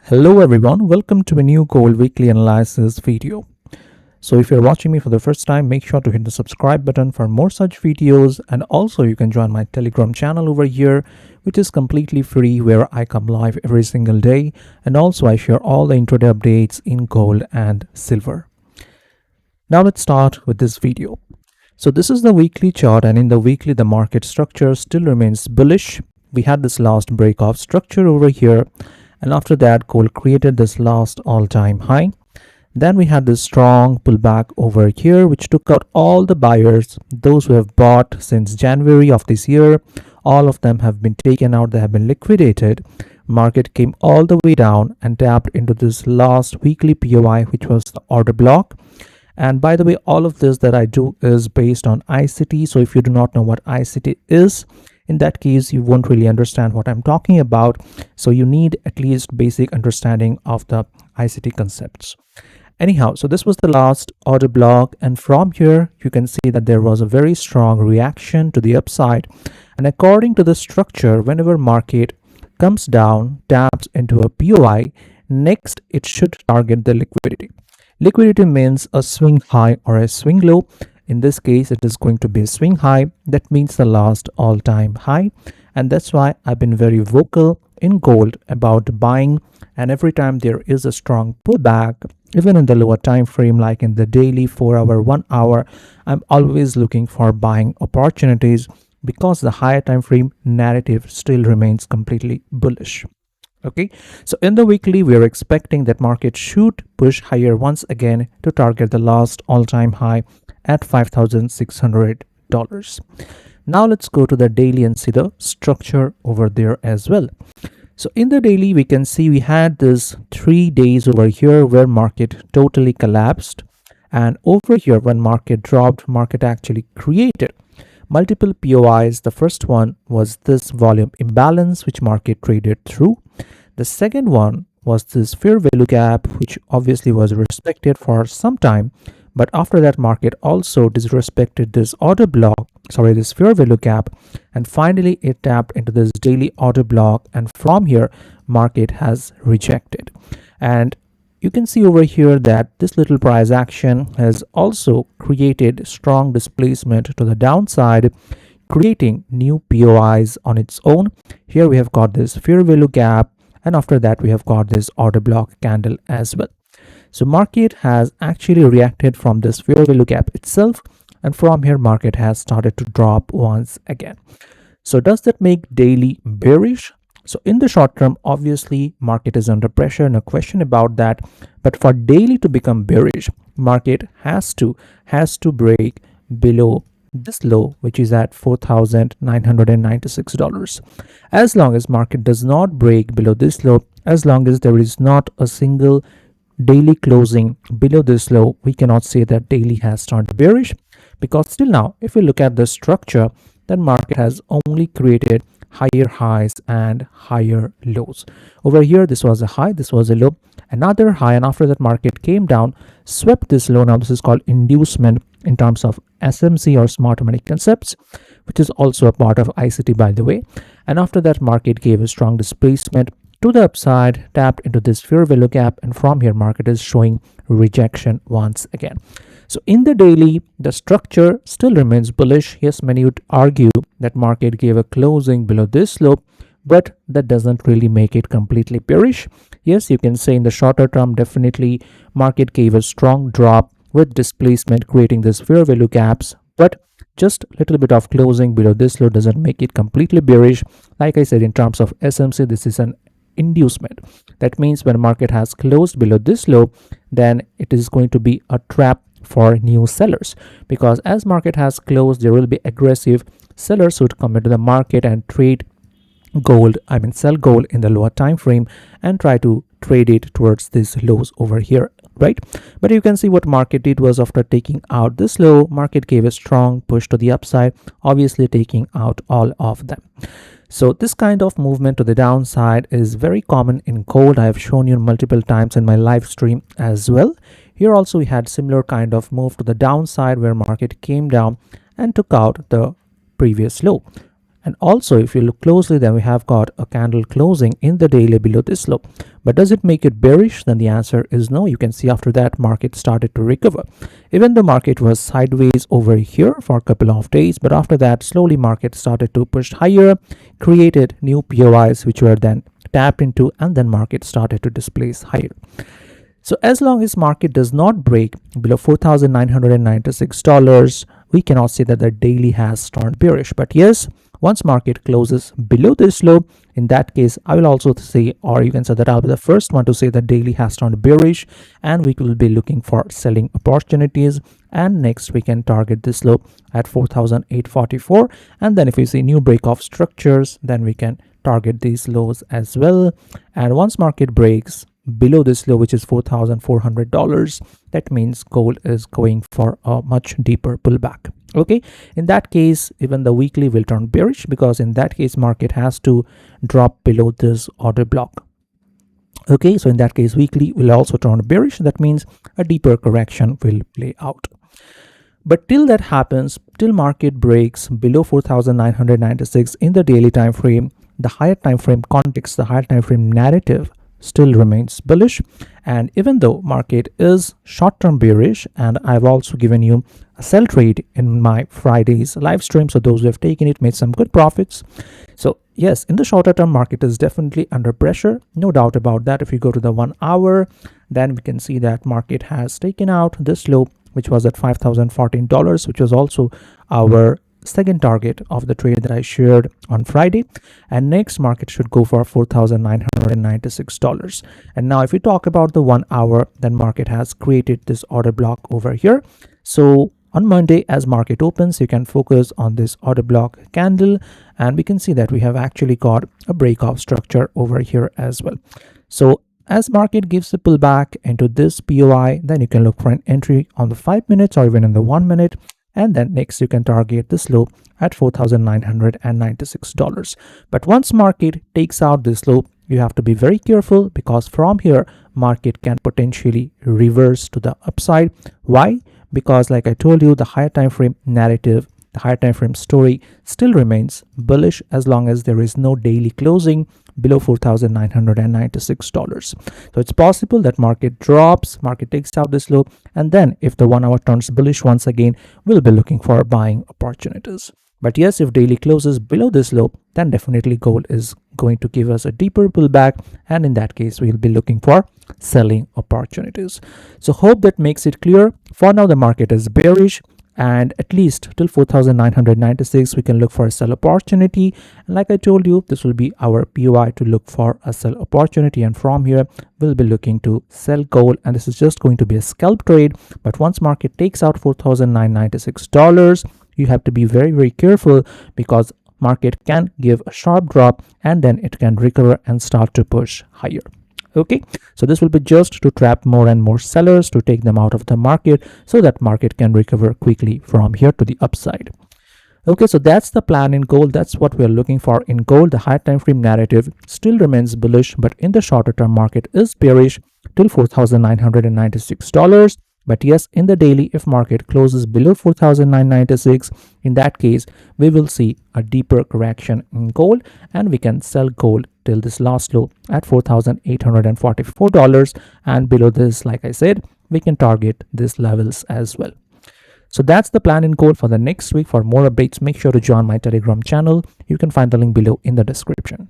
Hello everyone, welcome to a new gold weekly analysis video. So if you're watching me for the first time, make sure to hit the subscribe button for more such videos, and also you can join my Telegram channel over here, which is completely free, where I come live every single day, and also I share all the intraday updates in gold and silver. Now let's start with this video. So this is the weekly chart, and in the weekly the market structure still remains bullish. We had this last break of structure over here, and after that gold created this last all-time high. Then we had this strong pullback over here, which took out all the buyers, those who have bought since January of this year. All of them have been taken out, they have been liquidated. Market came all the way down and tapped into this last weekly POI, which was the order block. And by the way, all of this that I do is based on ICT. So if you do not know what ICT is, in that case, you won't really understand what I'm talking about. So you need at least basic understanding of the ICT concepts. Anyhow, so this was the last order block. And from here, you can see that there was a very strong reaction to the upside. And according to the structure, whenever market comes down, taps into a POI, next it should target the liquidity. Liquidity means a swing high or a swing low. In this case, it is going to be a swing high. That means the last all-time high. And that's why I've been very vocal in gold about buying. And every time there is a strong pullback, even in the lower time frame, like in the daily 4-hour, 1 hour, I'm always looking for buying opportunities, because the higher time frame narrative still remains completely bullish. Okay, so in the weekly, we are expecting that market should push higher once again to target the last all-time high at $5,600. Now let's go to the daily and see the structure over there as well. So in the daily, we can see we had this 3 days over here where market totally collapsed, and over here when market dropped, market actually created multiple POIs. The first one was this volume imbalance, which market traded through. The second one was this fair value gap, which obviously was respected for some time, but after that market also disrespected this order block, this fair value gap, and finally it tapped into this daily order block, and from here market has rejected. And you can see over here that this little price action has also created strong displacement to the downside, creating new POIs on its own. Here we have got this fair value gap, and after that we have got this order block candle as well. So market has actually reacted from this fair value gap itself, and from here market has started to drop once again. So does that make daily bearish? So in the short term, obviously market is under pressure, no question about that. But for daily to become bearish, market has to break below this low, which is at $4,996. As long as market does not break below this low, as long as there is not a single daily closing below this low, we cannot say that daily has turned bearish, because still now, if we look at the structure, then market has only created higher highs and higher lows. Over here, this was a high, this was a low, another high, and after that market came down, swept this low. Now this is called inducement in terms of SMC or smart money concepts, which is also a part of ICT, by the way. And after that market gave a strong displacement to the upside, tapped into this fair value gap, and from here market is showing rejection once again. So in the daily, the structure still remains bullish. Yes, many would argue that market gave a closing below this low, but that doesn't really make it completely bearish. Yes, you can say in the shorter term, definitely market gave a strong drop with displacement, creating this fair value gaps, but just a little bit of closing below this low doesn't make it completely bearish. Like I said, in terms of SMC, this is an inducement. That means when market has closed below this low, then it is going to be a trap for new sellers, because as market has closed, there will be aggressive sellers who would come into the market and trade gold, sell gold in the lower time frame and try to trade it towards these lows over here, right? But you can see what market did was, after taking out this low, market gave a strong push to the upside, obviously taking out all of them. So this kind of movement to the downside is very common in gold. I have shown you multiple times in my live stream as well. Here also we had similar kind of move to the downside, where market came down and took out the previous low. And also, if you look closely, then we have got a candle closing in the daily below this low. But does it make it bearish? Then the answer is no. You can see after that market started to recover. Even though market was sideways over here for a couple of days, but after that slowly market started to push higher, created new POIs which were then tapped into, and then market started to displace higher. So as long as market does not break below $4,996, we cannot say that the daily has turned bearish. But yes, once market closes below this low, in that case, I will also say, or you can say that I'll be the first one to say that daily has turned bearish, and we will be looking for selling opportunities. And next we can target this low at 4,844. And then if we see new break of structures, then we can target these lows as well. And once market breaks below this low, which is $4,400, that means gold is going for a much deeper pullback. Okay, in that case, even the weekly will turn bearish, because in that case market has to drop below this order block. Okay, so in that case weekly will also turn bearish. That means a deeper correction will play out. But till that happens, till market breaks below 4,996 in the daily time frame, the higher time frame context, the higher time frame narrative still remains bullish. And even though market is short-term bearish, and I've also given you a sell trade in my Friday's live stream, so those who have taken it made some good profits. So yes, in the shorter term market is definitely under pressure, no doubt about that. If you go to the 1 hour, then we can see that market has taken out this low, which was at $5,014, which was also our second target of the trade that I shared on Friday. And next market should go for $4,996. And now if we talk about the 1 hour, then market has created this order block over here. So on Monday, as market opens, you can focus on this order block candle, and we can see that we have actually got a breakout structure over here as well. So as market gives a pullback into this POI, then you can look for an entry on the 5 minutes or even in the 1 minute. And then next you can target this low at $4,996. But once market takes out this low, you have to be very careful, because from here market can potentially reverse to the upside. Why? Because like I told you, the higher time frame narrative, the higher time frame story still remains bullish as long as there is no daily closing below $4,996. So it's possible that market drops, market takes out this low, and then if the 1 hour turns bullish once again, we'll be looking for buying opportunities. But yes, if daily closes below this low, then definitely gold is going to give us a deeper pullback, and in that case we'll be looking for selling opportunities. So hope that makes it clear. For now the market is bearish, and at least till 4,996 we can look for a sell opportunity. And like I told you, this will be our POI to look for a sell opportunity, and from here we'll be looking to sell gold, and this is just going to be a scalp trade. But once market takes out $4,996, you have to be very careful, because market can give a sharp drop and then it can recover and start to push higher. Okay, so this will be just to trap more and more sellers, to take them out of the market, so that market can recover quickly from here to the upside. Okay, so that's the plan in gold. That's what we're looking for in gold. The high time frame narrative still remains bullish, but in the shorter term market is bearish till $4,996. But yes, in the daily, if market closes below 4,996, in that case, we will see a deeper correction in gold, and we can sell gold till this last low at $4,844. And below this, like I said, we can target these levels as well. So that's the plan in gold for the next week. For more updates, make sure to join my Telegram channel. You can find the link below in the description.